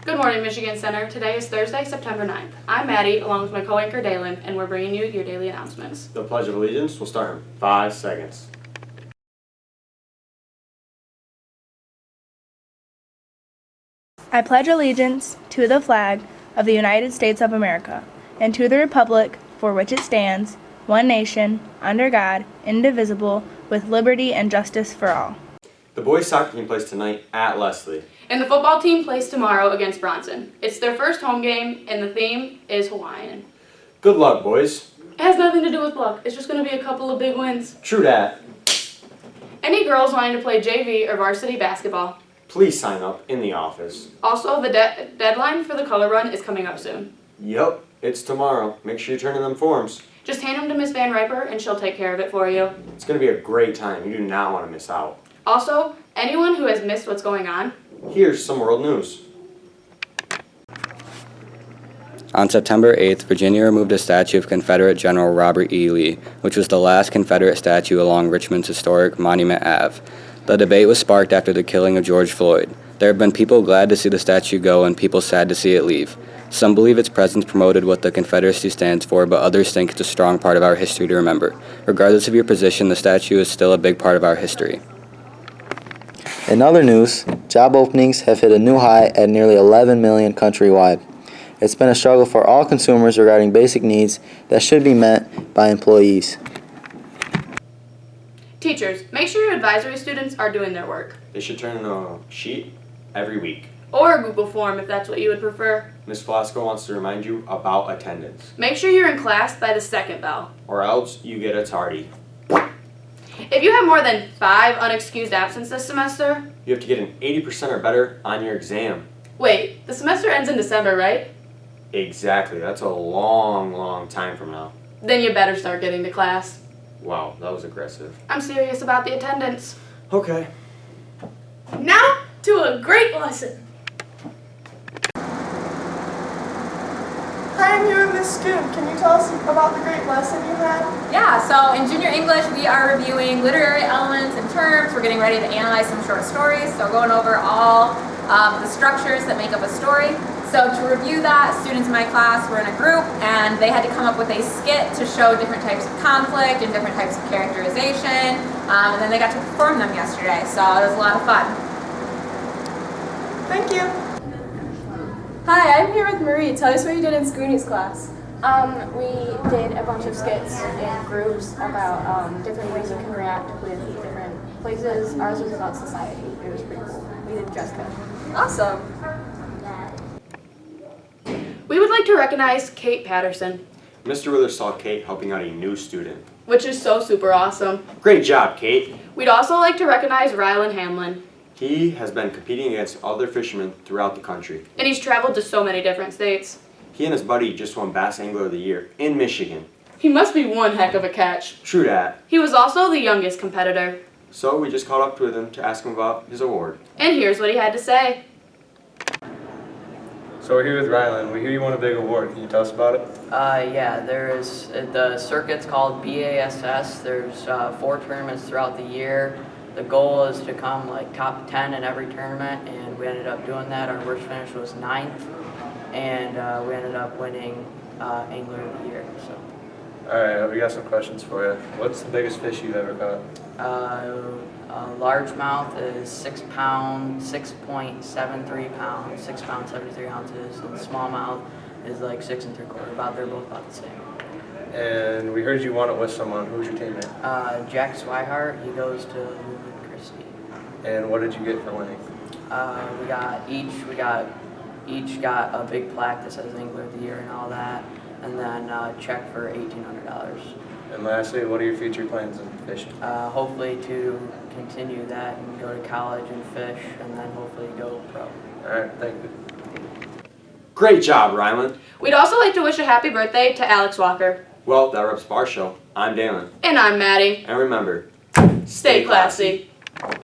Good morning, Michigan Center. Today is Thursday, September 9th. I'm Maddie, along with my co-anchor Dalen, and we're bringing you your daily announcements. The Pledge of Allegiance will start in 5 seconds. I pledge allegiance to the flag of the United States of America and to the republic for which it stands, one nation, under God, indivisible, with liberty and justice for all. The boys soccer team plays tonight at Leslie. And the football team plays tomorrow against Bronson. It's their first home game, and the theme is Hawaiian. Good luck, boys. It has nothing to do with luck. It's just going to be a couple of big wins. True that. Any girls wanting to play JV or varsity basketball? Please sign up in the office. Also, the deadline for the color run is coming up soon. Yup, it's tomorrow. Make sure you turn in them forms. Just hand them to Miss Van Riper, and she'll take care of it for you. It's going to be a great time. You do not want to miss out. Also, anyone who has missed what's going on, Here's some world news. On September 8th, Virginia removed a statue of Confederate General Robert E. Lee, which was the last Confederate statue along Richmond's historic Monument Ave. The debate was sparked after the killing of George Floyd. There have been people glad to see the statue go and people sad to see it leave. Some believe its presence promoted what the Confederacy stands for, but others think it's a strong part of our history to remember. Regardless of your position, the statue is still a big part of our history. In other news, job openings have hit a new high at nearly 11 million countrywide. It's been a struggle for all consumers regarding basic needs that should be met by employees. teachers, make sure your advisory students are doing their work. They should turn in a sheet every week. Or a Google form if that's what you would prefer. Ms. Velasco wants to remind you about attendance. Make sure you're in class by the second bell. Or else you get a tardy. If you have more than 5 unexcused absence this semester, You have to get an 80% or better on your exam. wait, the semester ends in December, right? Exactly. That's a long, long time from now. Then you better start getting to class. Wow, that was aggressive. I'm serious about the attendance. Okay. Now to a great lesson. Hi, I'm here with Miss Scoop. Can you tell us about the great lesson you had? Yeah, so in junior English, we are reviewing literary elements and terms. We're getting ready to analyze some short stories, so going over all the structures that make up a story. So to review that, students in my class were in a group, and they had to come up with a skit to show different types of conflict and different types of characterization, and then they got to perform them yesterday, so it was a lot of fun. Thank you. Hi, I'm here with Marie. Tell us what you did in Scooney's class. We did a bunch of skits in groups about different ways you can react with different places. Ours was about society. It was pretty cool. We did dress code. Awesome. We would like to recognize Kate Patterson, Mr. Withers saw Kate helping out a new student. which is so super awesome. Great job, Kate. We'd also like to recognize Rylan Hamlin, He has been competing against other fishermen throughout the country. and he's traveled to so many different states. He and his buddy just won Bass Angler of the Year in Michigan. He must be one heck of a catch. True that. He was also the youngest competitor. So we just caught up with him to ask him about his award. And here's what he had to say. So we're here with Rylan. We hear you won a big award. Can you tell us about it? Yeah, there is, the circuit's called BASS. There's 4 tournaments throughout the year. The goal is to come like top 10 in every tournament, and we ended up doing that. Our worst finish was 9th, and we ended up winning Angler of the Year. So. Alright, we got some questions for you. What's the biggest fish you've ever caught? Largemouth is 6 pounds, 6.73 pounds, 6 pounds 73 ounces, and smallmouth is like 6 3/4. They're both about the same. And we heard you won it with someone. Who's your teammate? Jack Swihart, he goes to Lumen Christie. And what did you get for winning? We each got a big plaque that says Angler of the Year and all that, and then a check for $1,800. And lastly, what are your future plans in fishing? Hopefully to continue that and go to college and fish, and then hopefully go pro. Alright, thank you. Great job, Rylan. We'd also like to wish a happy birthday to Alex Walker. Well, that wraps up our show. I'm Dalen. And I'm Maddie. And remember, Stay classy.